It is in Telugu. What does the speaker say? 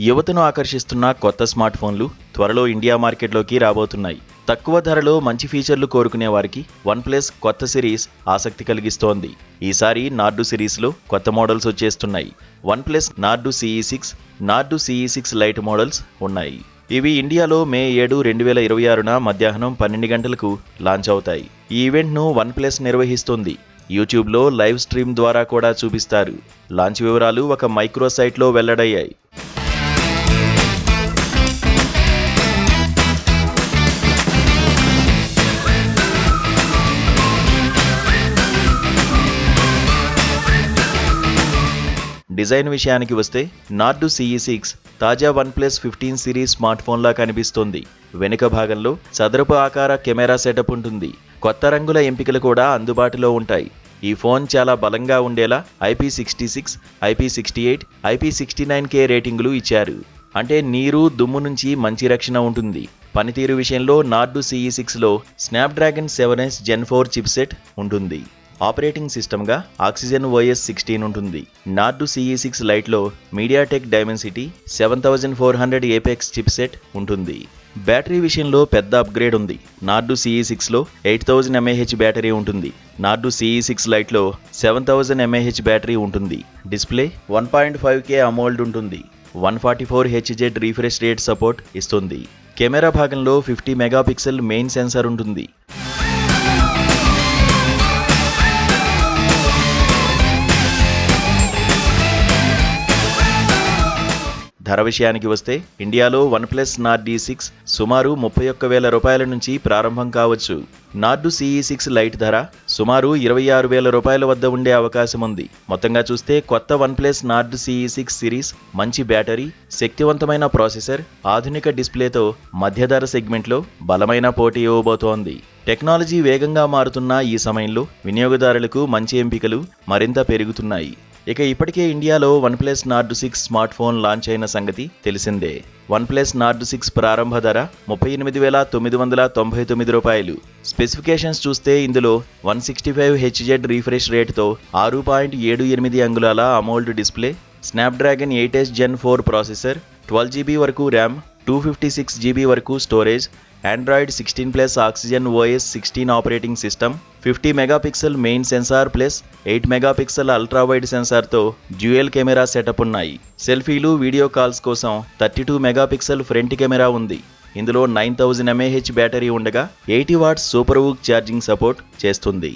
యువతను ఆకర్షిస్తున్న కొత్త స్మార్ట్ ఫోన్లు త్వరలో ఇండియా మార్కెట్లోకి రాబోతున్నాయి. తక్కువ ధరలో మంచి ఫీచర్లు కోరుకునే వారికి వన్ప్లస్ కొత్త సిరీస్ ఆసక్తి కలిగిస్తోంది. ఈసారి నార్డు సిరీస్లో కొత్త మోడల్స్ వచ్చేస్తున్నాయి. OnePlus Nord CE6, Nord CE6 Lite models ఉన్నాయి. ఇవి ఇండియాలో మే 7, 2026న మధ్యాహ్నం 12 గంటలకు లాంచ్ అవుతాయి. ఈ ఈవెంట్ను వన్ప్లస్ నిర్వహిస్తుంది. యూట్యూబ్లో లైవ్ స్ట్రీమ్ ద్వారా కూడా చూపిస్తారు. లాంచ్ వివరాలు ఒక మైక్రో సైట్లో వెల్లడయ్యాయి. డిజైన్ విషయానికి వస్తే నార్డు CE6 తాజా వన్ప్లస్ 15 సిరీస్ స్మార్ట్ ఫోన్లా కనిపిస్తోంది. వెనుక భాగంలో చదరపు ఆకార కెమెరా సెటప్ ఉంటుంది. కొత్త రంగుల ఎంపికలు కూడా అందుబాటులో ఉంటాయి. ఈ ఫోన్ చాలా బలంగా ఉండేలా IP66, IP68, IP69K రేటింగులు ఇచ్చారు. అంటే నీరు, దుమ్ము నుంచి మంచి రక్షణ ఉంటుంది. పనితీరు విషయంలో Nord CE6లో Snapdragon 7S Gen 4 chipset ఉంటుంది. ఆపరేటింగ్ సిస్టమ్గా ఆక్సిజన్ OS 16 ఉంటుంది. నార్డు CE6 లైట్లో మీడియాటెక్ డైమెన్సిటీ 7400 ఏపెక్స్ చిప్సెట్ ఉంటుంది. బ్యాటరీ విషయంలో పెద్ద అప్గ్రేడ్ ఉంది. నార్డు CE6లో 8000 mAh బ్యాటరీ ఉంటుంది. నార్డు CE6 లైట్లో 7000 mAh బ్యాటరీ ఉంటుంది. డిస్ప్లే 1.5K అమోల్డ్ ఉంటుంది. 144 Hz రీఫ్రెష్ రేట్ సపోర్ట్ ఇస్తుంది. కెమెరా భాగంలో 50 మెగాపిక్సెల్ మెయిన్ సెన్సార్ ఉంటుంది. ధర విషయానికి వస్తే ఇండియాలో వన్ప్లస్ నార్డ్ E6 సుమారు 31,000 రూపాయల నుంచి ప్రారంభం కావచ్చు. నార్డు CE6 లైట్ ధర సుమారు 26,000 రూపాయల వద్ద ఉండే అవకాశం ఉంది. మొత్తంగా చూస్తే కొత్త వన్ప్లస్ నార్డు CE6 సిరీస్ మంచి బ్యాటరీ, శక్తివంతమైన ప్రాసెసర్, ఆధునిక డిస్ప్లేతో మధ్య ధర సెగ్మెంట్లో బలమైన పోటీ ఇవ్వబోతోంది. టెక్నాలజీ వేగంగా మారుతున్న ఈ సమయంలో వినియోగదారులకు మంచి ఎంపికలు మరింత పెరుగుతున్నాయి. ఇక ఇప్పటికే ఇండియాలో OnePlus Nord 6 smart phone launch అయిన సంగతి తెలిసిందే. వన్ప్లస్ నార్డు 6 ప్రారంభ ధర 38,999 రూపాయలు. స్పెసిఫికేషన్స్ చూస్తే ఇందులో 165 Hz రీఫ్రెష్ రేటుతో 6.78 అంగుళాల AMOLED display, Snapdragon 8S Gen 4 processor, 12GB వరకు ర్యామ్, 256GB వరకు storage, Android 16+ Oxygen OS 16 operating system, 50 megapixel main sensor plus 8 megapixel ultra wide సెన్సార్తో డ్యూయల్ కెమెరా సెటప్ ఉన్నాయి. సెల్ఫీలు, వీడియో కాల్స్ కోసం 32 మెగాపిక్సెల్ ఫ్రంట్ కెమెరా ఉంది. ఇందులో 9000 mAh బ్యాటరీ ఉండగా 80 watts super VOOC charging support చేస్తుంది.